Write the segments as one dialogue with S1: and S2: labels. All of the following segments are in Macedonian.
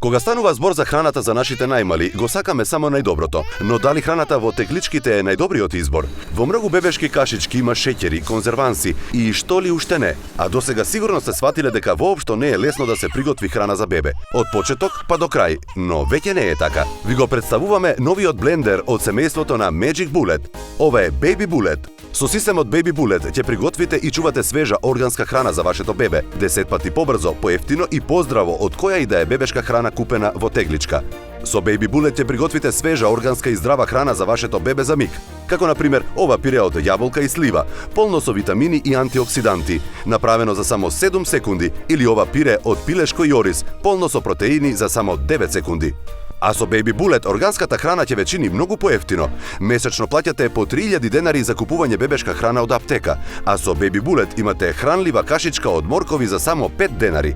S1: Кога станува збор за храната за нашите најмали, го сакаме само најдоброто, но дали храната во тегличките е најдобриот избор? Во многу бебешки кашички има шеќери, конзерванси и што ли уште не, а досега сигурно сте сватиле дека воопшто не е лесно да се приготви храна за бебе. Од почеток па до крај, но веќе не е така. Ви го представуваме новиот блендер од семејството на Magic Bullet. Ова е Baby Bullet. Со системот Baby Bullet ќе приготвите и чувате свежа органска храна за вашето бебе, 10 пати побрзо, поевтино и поздраво од која и да е бебешка храна купена во тегличка. Со Baby Bullet ќе приготвите свежа органска и здрава храна за вашето бебе за миг, како на пример ова пире од јаболка и слива, полно со витамини и антиоксиданти, направено за само 7 секунди, или ова пире од пилешко и ориз, полно со протеини за само 9 секунди. А со Baby Bullet органската храна ќе ве чини многу поевтино. Месечно плаќате по 3000 денари за купување бебешка храна од аптека, а со Baby Bullet имате хранлива кашичка од моркови за само 5 денари.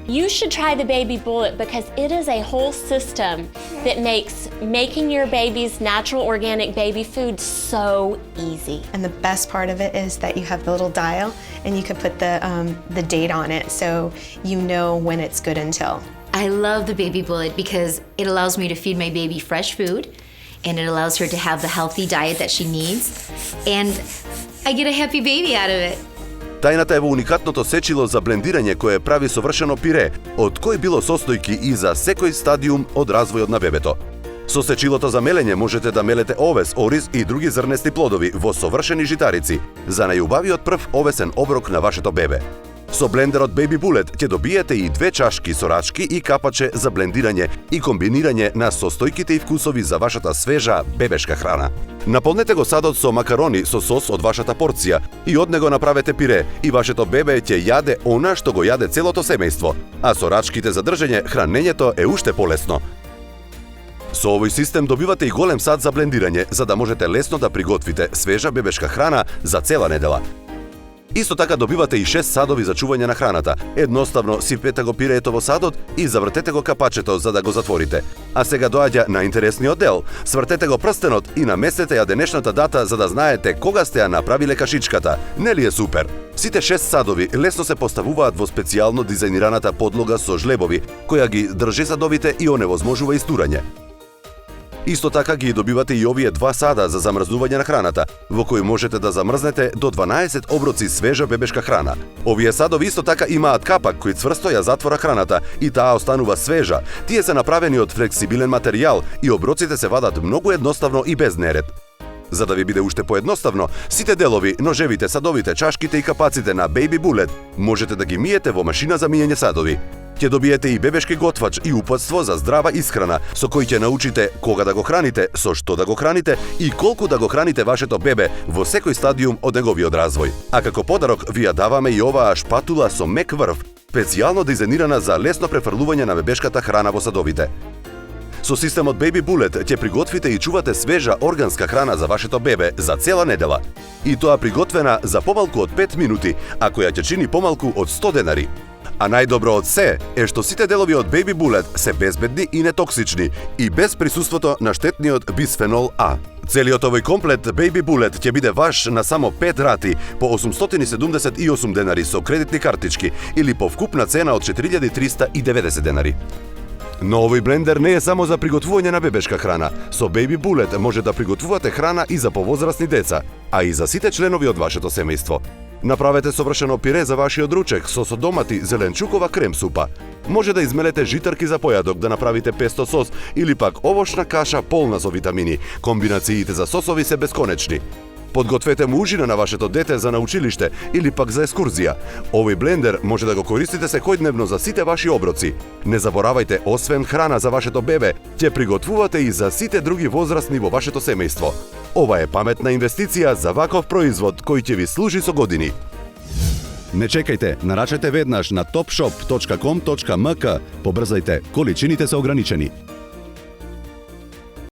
S2: You should try the Baby Bullet because it is a whole system that makes making your baby's natural organic baby food so easy.
S3: And the best part of it is that you have the little dial and you can put the date on it so you know when it's good until.
S4: I love the Baby Bullet because it allows me to feed my baby fresh food and it allows her to have the healthy diet that she needs and I get a happy baby out of it.
S1: Тајната е во уникатното сечило за блендирање кое прави совршено пире, од кој било состојки и за секој стадиум од развојот на бебето. Со сечилото за мелење можете да мелете овес, ориз и други зрнести плодови во совршени житарици за најубавиот прв овесен оброк на вашето бебе. Со блендерот Baby Bullet ќе добиете и 2 чашки сорачки и капаче за блендирање и комбинирање на состојките и вкусови за вашата свежа бебешка храна. Наполнете го садот со макарони со сос од вашата порција и од него направете пире и вашето бебе ќе јаде она што го јаде целото семејство, а сорачките за држење хранењето е уште полесно. Со овој систем добивате и голем сад за блендирање, за да можете лесно да приготвите свежа бебешка храна за цела недела. Исто така добивате и 6 садови за чување на храната. Едноставно сипете го пиреето во садот и завртете го капачето за да го затворите. А сега доаѓа на интересниот дел. Свртете го прстенот и наместете ја денешната дата за да знаете кога сте ја направиле кашичката. Нели е супер? Сите 6 садови лесно се поставуваат во специјално дизајнираната подлога со жлебови, која ги држи садовите и оневозможува истурање. Исто така ги добивате и овие 2 сада за замрзнување на храната, во кои можете да замрзнете до 12 оброци свежа бебешка храна. Овие садови исто така имаат капак кој цврсто ја затвора храната и таа останува свежа. Тие се направени од флексибилен материјал и оброците се вадат многу едноставно и без неред. За да ви биде уште поедноставно, сите делови, ножевите, садовите, чашките и капаците на Baby Bullet можете да ги миете во машина за миење садови. Ќе добиете и бебешки готвач и упатство за здрава исхрана, со кој ќе научите кога да го храните, со што да го храните и колку да го храните вашето бебе во секој стадиум од неговиот развој. А како подарок ви ја даваме и оваа шпатула со мек врв, специјално дизајнирана за лесно префрлување на бебешката храна во садовите. Со системот Baby Bullet ќе приготвите и чувате свежа органска храна за вашето бебе за цела недела. И тоа приготвена за помалку од 5 минути, а која ќе чини помалку од 100 денари. А најдобро од се е што сите делови од Baby Bullet се безбедни и нетоксични и без присуството на штетниот бисфенол А. Целиот овој комплет Baby Bullet ќе биде ваш на само 5 рати по 878 денари со кредитни картички или по вкупна цена од 4390 денари. Но овој блендер не е само за приготвување на бебешка храна. Со Baby Bullet може да приготвувате храна и за повозрасни деца, а и за сите членови од вашето семејство. Направете совршено пире за вашиот ручек со домати, зеленчукова крем супа. Може да измелете житарки за појадок, да направите песто сос или пак овошна каша полна со витамини. Комбинациите за сосови се бесконечни. Подгответе му ужина на вашето дете за на училиште или пак за екскурзија. Овој блендер може да го користите секојдневно за сите ваши оброци. Не заборавајте, освен храна за вашето бебе, ќе приготвувате и за сите други возрастни во вашето семејство. Ова е паметна инвестиција за ваков производ кој ќе ви служи со години. Не чекајте, нарачете веднаш на topshop.com.mk. Побрзајте, количините се ограничени.